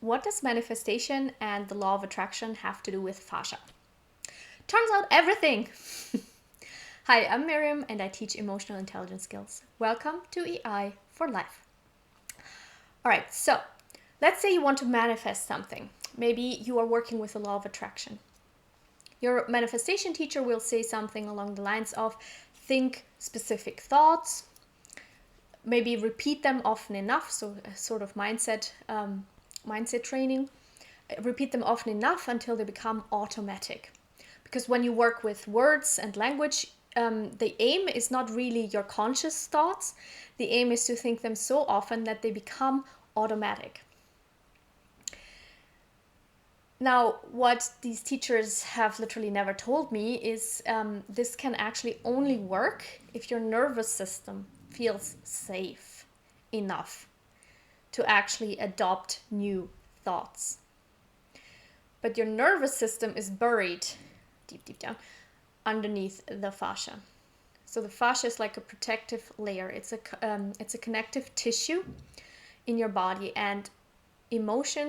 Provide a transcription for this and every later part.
what does manifestation and the law of attraction have to do with fascia? Turns out everything. Hi, I'm Miriam and I teach emotional intelligence skills. Welcome to EI for Life. All right, so let's say you want to manifest something. Maybe you are working with the law of attraction. Your manifestation teacher will say something along the lines of think specific thoughts, maybe repeat them often enough, so a sort of mindset training. Repeat them often enough until they become automatic. Because when you work with words and language, the aim is not really your conscious thoughts. The aim is to think them so often that they become automatic. Now, what these teachers have literally never told me is this can actually only work if your nervous system feels safe enough to actually adopt new thoughts. But your nervous system is buried deep down underneath the fascia. So the fascia is like a protective layer. It's a connective tissue in your body, and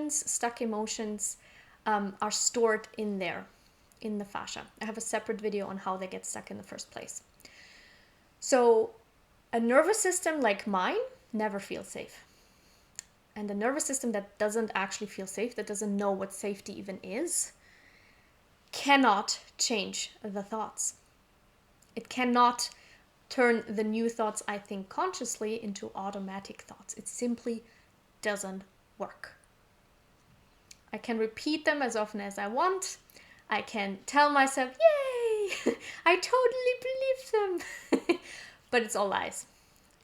stuck emotions are stored in there, in the fascia. I have a separate video on how they get stuck in the first place. So a nervous system like mine never feels safe. And a nervous system that doesn't actually feel safe, that doesn't know what safety even is, cannot change the thoughts. It cannot turn the new thoughts I think consciously into automatic thoughts. It simply doesn't work. I can repeat them as often as I want. I can tell myself, yay, I totally believe them. But it's all lies.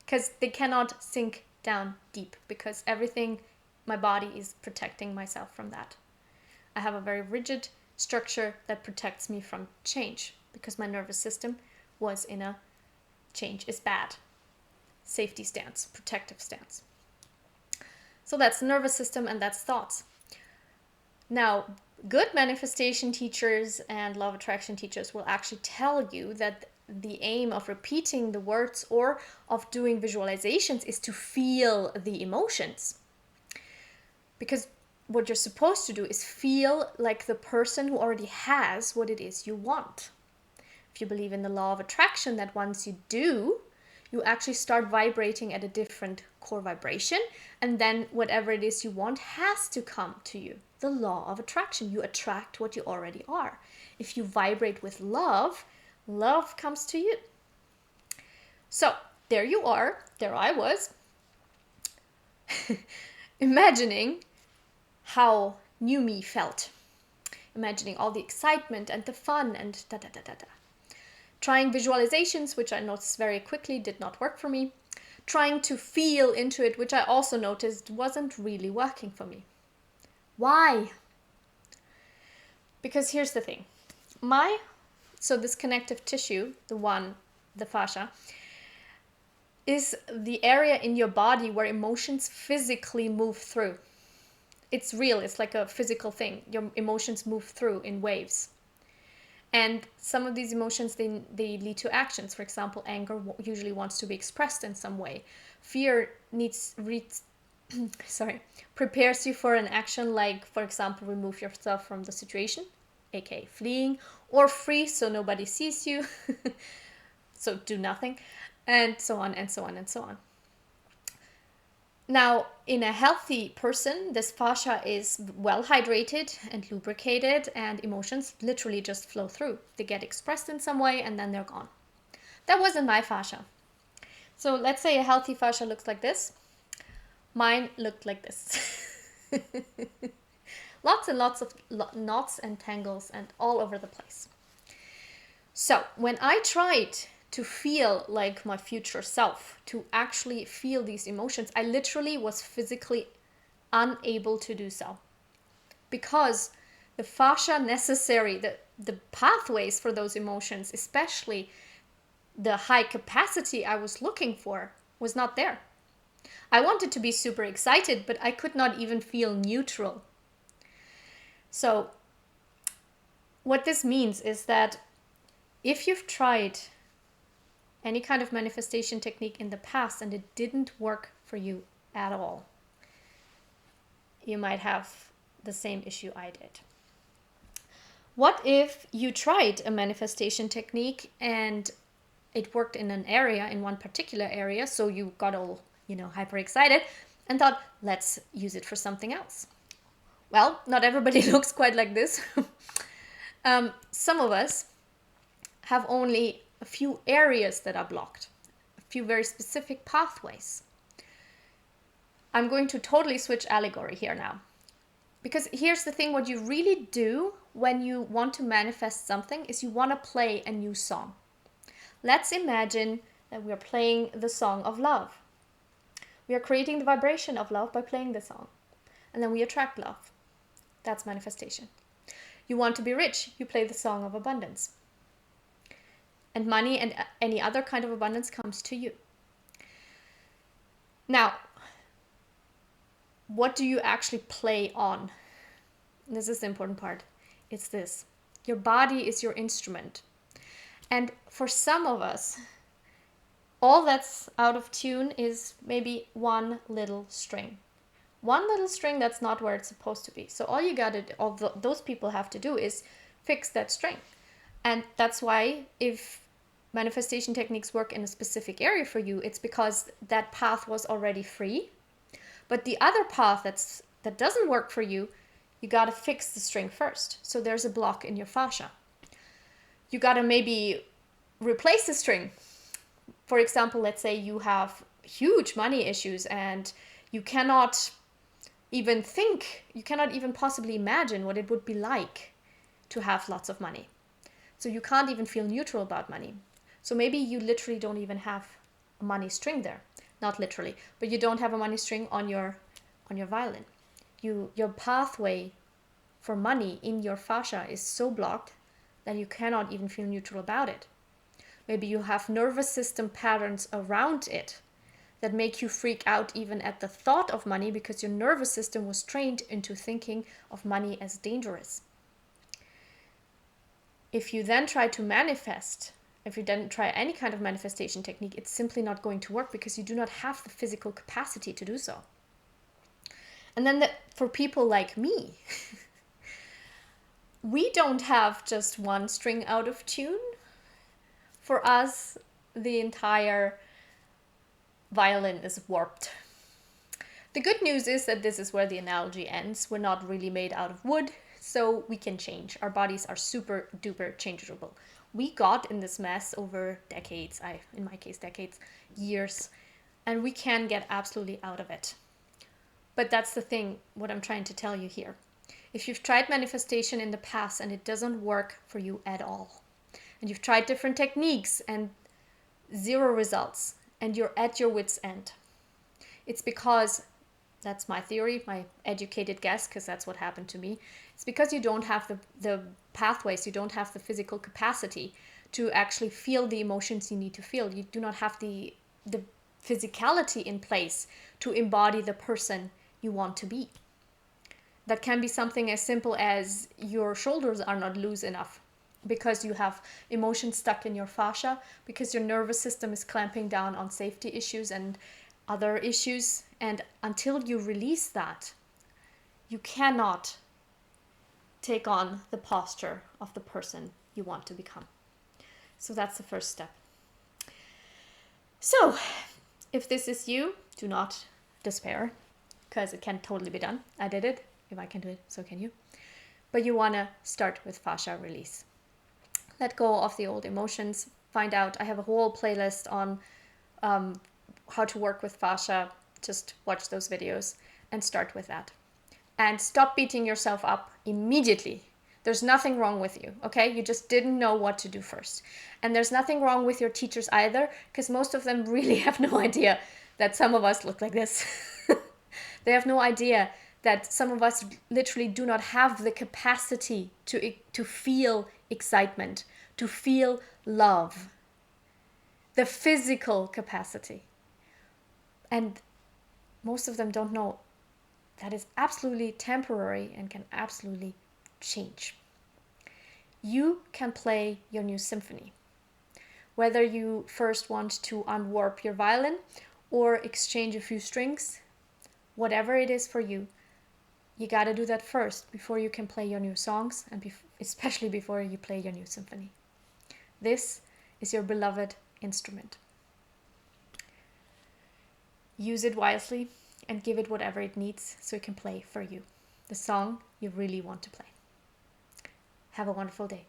Because they cannot sink down deep, because everything, my body is protecting myself from that. I have a very rigid structure that protects me from change, because my nervous system was in a change is bad safety stance, protective stance. So that's the nervous system and that's thoughts. Now, good manifestation teachers and law of attraction teachers will actually tell you that the aim of repeating the words or of doing visualizations is to feel the emotions. Because what you're supposed to do is feel like the person who already has what it is you want. If you believe in the law of attraction, that once you do, you actually start vibrating at a different core vibration, and then whatever it is you want has to come to you. The law of attraction. You attract what you already are. If you vibrate with love, love comes to you. So there you are. There I was. Imagining how new me felt. Imagining all the excitement and the fun and da-da-da-da-da. Trying visualizations, which I noticed very quickly did not work for me. Trying to feel into it, which I also noticed wasn't really working for me. Why? Because here's the thing. So this connective tissue, the fascia, is the area in your body where emotions physically move through. It's real. It's like a physical thing. Your emotions move through in waves. And some of these emotions, they lead to actions. For example, anger usually wants to be expressed in some way. Fear prepares you for an action like, for example, remove yourself from the situation, aka fleeing, or freeze so nobody sees you, so do nothing, and so on and so on and so on. Now, in a healthy person, this fascia is well hydrated and lubricated, and emotions literally just flow through. They get expressed in some way and then they're gone. That wasn't my fascia. So let's say a healthy fascia looks like this. Mine looked like this. Lots and lots of knots and tangles and all over the place. So when I tried to feel like my future self, to actually feel these emotions, I literally was physically unable to do so. Because the fascia necessary, the pathways for those emotions, especially the high capacity I was looking for, was not there. I wanted to be super excited, but I could not even feel neutral. So what this means is that if you've tried any kind of manifestation technique in the past and it didn't work for you at all, you might have the same issue I did. What if you tried a manifestation technique and it worked in an area, in one particular area, so you got all, hyper excited and thought, let's use it for something else? Well, not everybody looks quite like this. Some of us have only a few areas that are blocked, a few very specific pathways. I'm going to totally switch allegory here now. Because here's the thing, what you really do when you want to manifest something is you want to play a new song. Let's imagine that we are playing the song of love. We are creating the vibration of love by playing the song. And then we attract love. That's manifestation. You want to be rich, you play the song of abundance. And money and any other kind of abundance comes to you. Now, what do you actually play on? This is the important part. It's this. Your body is your instrument. And for some of us, all that's out of tune is maybe one little string. One little string that's not where it's supposed to be. So all those people have to do is fix that string. And that's why if manifestation techniques work in a specific area for you, it's because that path was already free. But the other path that doesn't work for you, you got to fix the string first. So there's a block in your fascia. You got to maybe replace the string. For example, let's say you have huge money issues and you cannot even possibly imagine what it would be like to have lots of money. So you can't even feel neutral about money. So maybe you literally don't even have a money string there. Not literally, but you don't have a money string on your violin. Your pathway for money in your fascia is so blocked that you cannot even feel neutral about it. Maybe you have nervous system patterns around it that make you freak out even at the thought of money because your nervous system was trained into thinking of money as dangerous. If you then try to manifest, if you then try any kind of manifestation technique, it's simply not going to work because you do not have the physical capacity to do so. And then for people like me, we don't have just one string out of tune. For us, the entire violin is warped. The good news is that this is where the analogy ends. We're not really made out of wood, so we can change. Our bodies are super duper changeable. We got in this mess over decades, in my case decades, years, and we can get absolutely out of it. But that's the thing, what I'm trying to tell you here. If you've tried manifestation in the past and it doesn't work for you at all, and you've tried different techniques and 0 results, and you're at your wit's end, it's because, that's my theory, my educated guess, because that's what happened to me, it's because you don't have the pathways, you don't have the physical capacity to actually feel the emotions you need to feel. You do not have the physicality in place to embody the person you want to be. That can be something as simple as your shoulders are not loose enough because you have emotions stuck in your fascia, because your nervous system is clamping down on safety issues and other issues. And until you release that, you cannot take on the posture of the person you want to become. So that's the first step. So if this is you, do not despair, because it can totally be done. I did it. If I can do it, so can you. But you want to start with fascia release. Let go of the old emotions. Find out, I have a whole playlist on how to work with fascia. Just watch those videos and start with that. And stop beating yourself up immediately. There's nothing wrong with you, okay? You just didn't know what to do first. And there's nothing wrong with your teachers either, because most of them really have no idea that some of us look like this. They have no idea that some of us literally do not have the capacity to feel excitement, to feel love, the physical capacity. And most of them don't know that is absolutely temporary and can absolutely change. You can play your new symphony. Whether you first want to unwarp your violin or exchange a few strings, whatever it is for you, you got to do that first before you can play your new songs, and especially before you play your new symphony. This is your beloved instrument. Use it wisely and give it whatever it needs so it can play for you, the song you really want to play. Have a wonderful day.